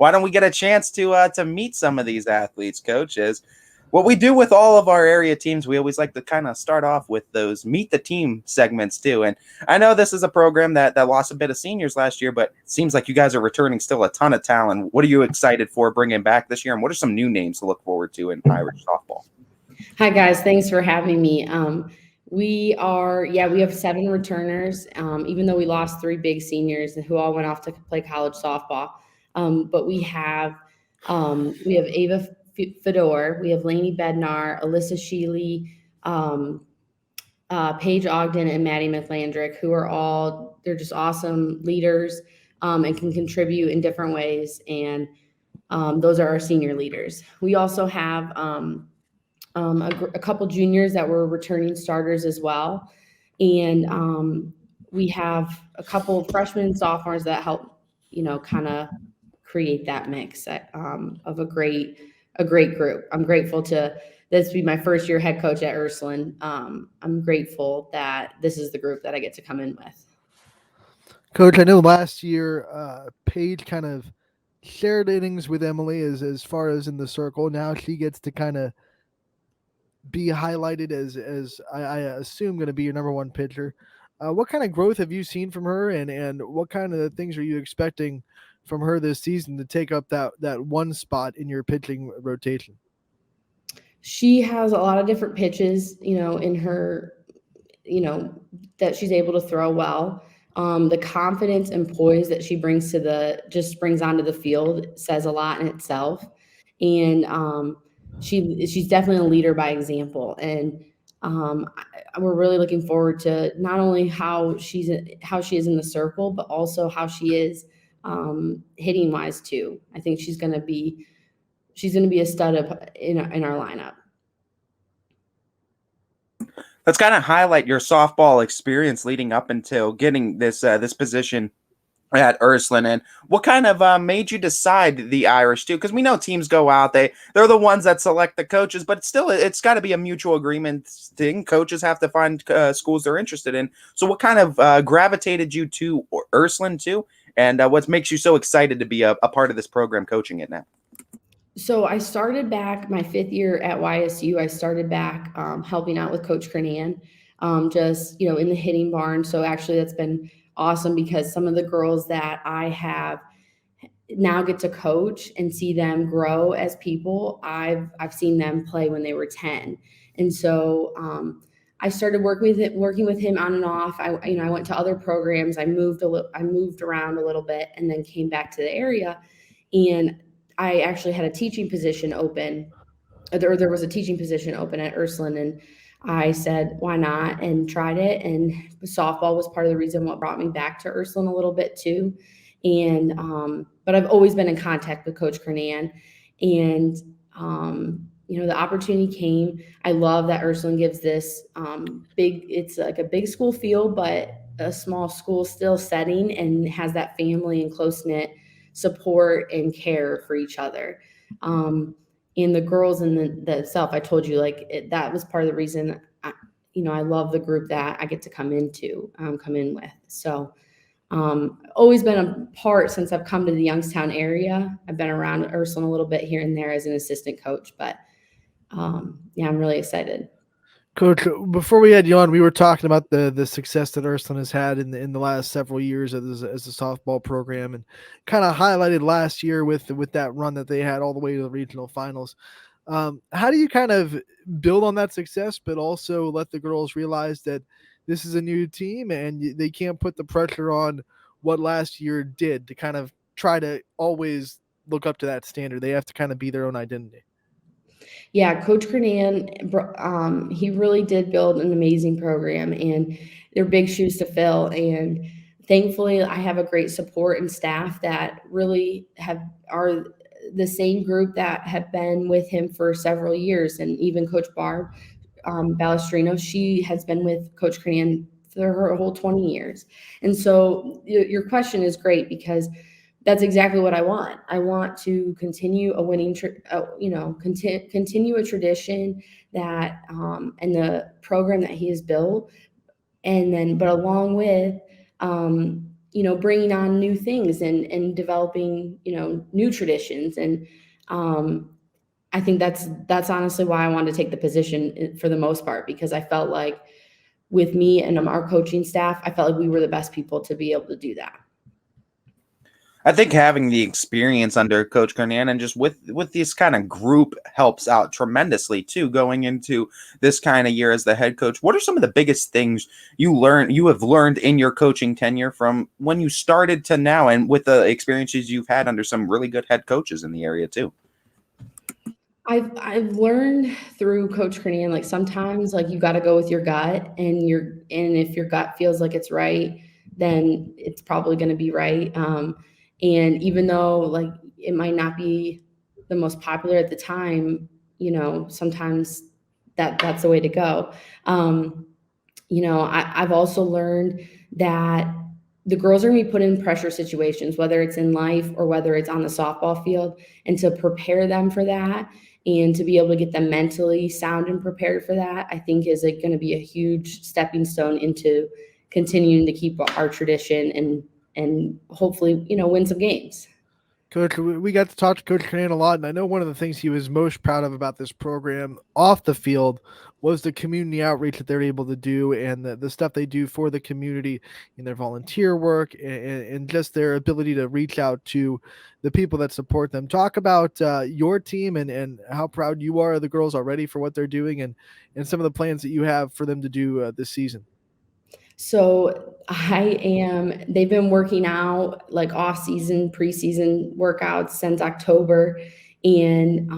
why don't we get a chance to meet some of these athletes, coaches? What we do with all of our area teams, we always like to kind of start off with those meet the team segments too. And I know this is a program that lost a bit of seniors last year, but it seems like you guys are returning still a ton of talent. What are you excited for bringing back this year? And what are some new names to look forward to in Irish softball? Hi guys, thanks for having me. We have 7 returners, even though we lost 3 big seniors who all went off to play college softball. But we have Ava Fedor, we have Lainey Bednar, Alyssa Sheely, Paige Ogden, and Maddie McLandrick, who are they're just awesome leaders and can contribute in different ways. And those are our senior leaders. We also have a couple juniors that were returning starters as well. And we have a couple of freshmen and sophomores that help, kind of create that mix of a great group. I'm grateful to this be my first year head coach at Ursuline. I'm grateful that this is the group that I get to come in with. Coach, I know last year Paige kind of shared innings with Emily as far as in the circle. Now she gets to kind of be highlighted as I assume going to be your number 1 pitcher. What kind of growth have you seen from her, and what kind of things are you expecting from her this season to take up that one spot in your pitching rotation? She has a lot of different pitches, in her, that she's able to throw well. The confidence and poise that she brings onto the field says a lot in itself. And she's definitely a leader by example. And we're really looking forward to not only how she is in the circle, but also how she is hitting wise too. I think she's going to be a stud in our lineup. Let's kind of highlight your softball experience leading up until getting this position at Ursuline, and what kind of made you decide the Irish too? Because we know teams go out, they're the ones that select the coaches, but it's got to be a mutual agreement thing. Coaches have to find schools they're interested in. So what kind of gravitated you to Ursuline too, and what makes you so excited to be a part of this program, coaching it now? So I started back my 5th year at YSU. I started back helping out with Coach Kristinas, just in the hitting barn. So actually that's been awesome because some of the girls that I have now get to coach and see them grow as people. I've seen them play when they were 10. And so I started working with him on and off. I went to other programs. I moved around a little bit and then came back to the area, and I actually had a teaching position open. There was a teaching position open at Ursuline, and I said, why not, and tried it. And softball was part of the reason what brought me back to Ursuline a little bit too. And, but I've always been in contact with Coach Kristinas, and, the opportunity came. I love that Ursuline gives this it's like a big school feel, but a small school still setting, and has that family and close-knit support and care for each other. And the girls in the self, I told you, that was part of the reason, I love the group that I get to come in with. So always been a part since I've come to the Youngstown area. I've been around Ursuline a little bit here and there as an assistant coach, but I'm really excited. Coach, before we had you on, we were talking about the success that Ursuline has had in the last several years as a softball program, and kind of highlighted last year with that run that they had all the way to the regional finals. How do you kind of build on that success, but also let the girls realize that this is a new team and they can't put the pressure on what last year did to kind of try to always look up to that standard? They have to kind of be their own identity. Yeah, Coach Kristinas, he really did build an amazing program, and they're big shoes to fill. And thankfully, I have a great support and staff that really are the same group that have been with him for several years. And even Coach Barb Balestrino, she has been with Coach Kristinas for her whole 20 years. And so your question is great, because that's exactly what I want. I want to continue a winning, continue a tradition that, and the program that he has built. And then, but along with, bringing on new things and developing, new traditions. And I think that's honestly why I wanted to take the position for the most part, because I felt like with me and our coaching staff, I felt like we were the best people to be able to do that. I think having the experience under Coach Kernan and just with this kind of group helps out tremendously too, going into this kind of year as the head coach. What are some of the biggest things you have learned in your coaching tenure from when you started to now, and with the experiences you've had under some really good head coaches in the area too? I've learned through Coach Kernan, like sometimes like you got to go with your gut, and if your gut feels like it's right, then it's probably going to be right. And even though like it might not be the most popular at the time, sometimes that's the way to go. I've also learned that the girls are going to be put in pressure situations, whether it's in life or whether it's on the softball field, and to prepare them for that and to be able to get them mentally sound and prepared for that, I think is going to be a huge stepping stone into continuing to keep our tradition and hopefully, win some games. Coach, we got to talk to Coach Kernan a lot, and I know one of the things he was most proud of about this program off the field was the community outreach that they're able to do, and the stuff they do for the community in their volunteer work, and just their ability to reach out to the people that support them. Talk about your team and how proud you are of the girls already for what they're doing, and some of the plans that you have for them to do this season. So they've been working out like off season, preseason workouts since October. And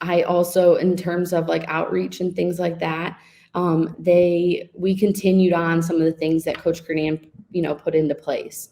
I also, in terms of like outreach and things like that, we continued on some of the things that Coach Kernan, put into place.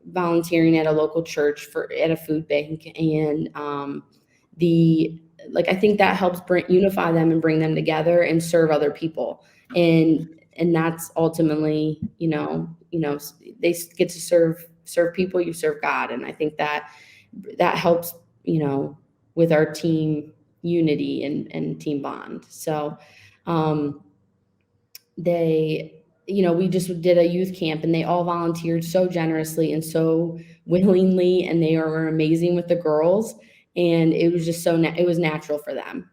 Volunteering at a local church at a food bank, and I think that helps unify them and bring them together and serve other people. And that's ultimately, they get to serve people, you serve God. And I think that helps, with our team unity and team bond. So we just did a youth camp, and they all volunteered so generously and so willingly, and they were amazing with the girls. And it was just it was natural for them.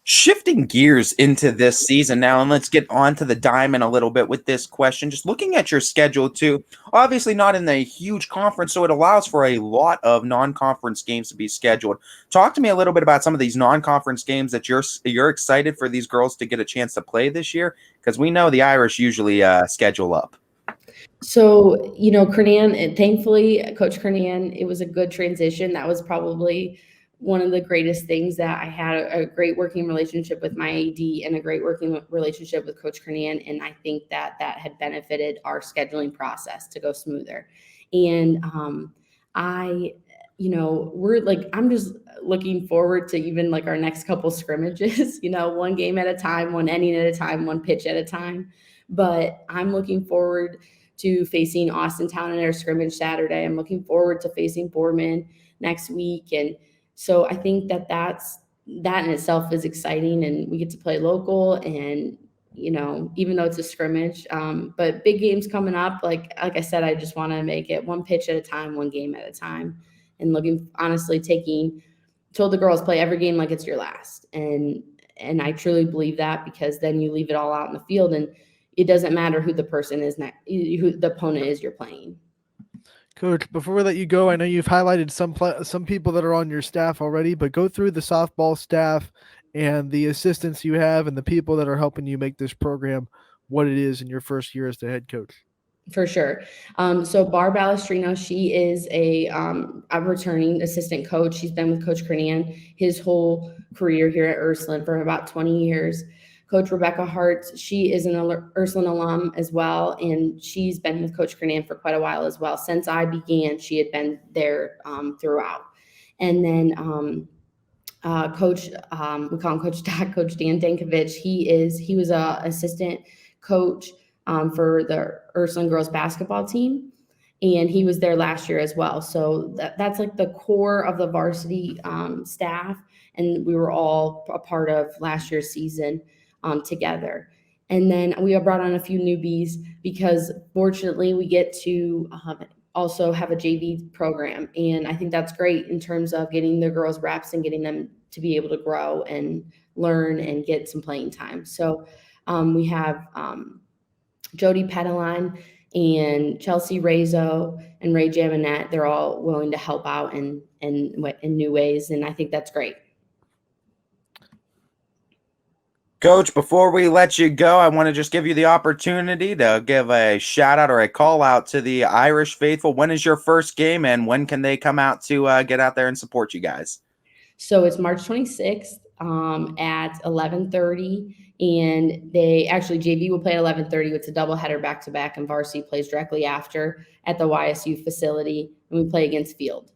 Shifting gears into this season now, and let's get on to the diamond a little bit with this question. Just looking at your schedule too, obviously not in the huge conference, so it allows for a lot of non-conference games to be scheduled. Talk to me a little bit about some of these non-conference games that you're excited for these girls to get a chance to play this year, because we know the Irish usually schedule up. So, Kernan, thankfully, Coach Kernan, it was a good transition. That was probably one of the greatest things, that I had a great working relationship with my AD and a great working relationship with Coach Kernan. And I think that had benefited our scheduling process to go smoother. And I'm just looking forward to even like our next couple scrimmages, one game at a time, one inning at a time, one pitch at a time. But I'm looking forward to facing Austintown in our scrimmage Saturday. I'm looking forward to facing Boardman next week. And so I think that in itself is exciting, and we get to play local, and, even though it's a scrimmage, but big games coming up, like I said, I just want to make it one pitch at a time, one game at a time, and told the girls, play every game like it's your last. And I truly believe that, because then you leave it all out in the field, and it doesn't matter who the person is who the opponent is you're playing. Coach, before we let you go, I know you've highlighted some people that are on your staff already, but go through the softball staff and the assistants you have and the people that are helping you make this program what it is in your first year as the head coach. For sure. So Barb Balestrino, she is a returning assistant coach. She's been with Coach Kernan his whole career here at Ursuline for about 20 years. Coach Rebecca Hart, she is an Ursuline alum as well, and she's been with Coach Kernan for quite a while as well. Since I began, she had been there throughout. And then Coach, we call him Coach Dan Dankovich. He was a assistant coach for the Ursuline girls basketball team, and he was there last year as well. So that's like the core of the varsity staff, and we were all a part of last year's season together. And then we have brought on a few newbies because fortunately we get to also have a JV program. And I think that's great in terms of getting the girls reps and getting them to be able to grow and learn and get some playing time. So we have Jody Pedeline and Chelsea Rezo and Ray Jaminette. They're all willing to help out in new ways. And I think that's great. Coach, before we let you go, I want to just give you the opportunity to give a shout out or a call out to the Irish faithful. When is your first game, and when can they come out to get out there and support you guys? So it's March 26th at 11:30, and they actually JV will play at 11:30. It's a doubleheader back to back, and varsity plays directly after at the YSU facility, and we play against Field.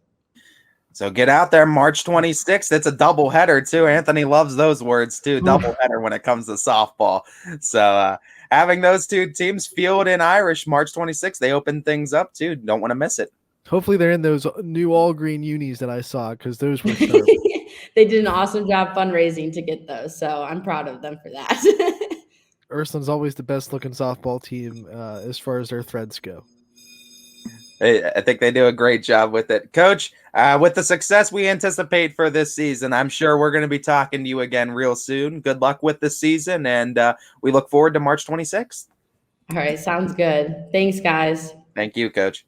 So get out there March 26th. It's a double header too. Anthony loves those words too. Double header when it comes to softball. So having those two teams, Field and Irish, March 26th, they open things up too. Don't want to miss it. Hopefully they're in those new all green unis that I saw, because those were sharp. They did an awesome job fundraising to get those, so I'm proud of them for that. Ursuline's always the best looking softball team as far as their threads go. I think they do a great job with it. Coach, with the success we anticipate for this season, I'm sure we're going to be talking to you again real soon. Good luck with the season, and we look forward to March 26th. All right, sounds good. Thanks, guys. Thank you, Coach.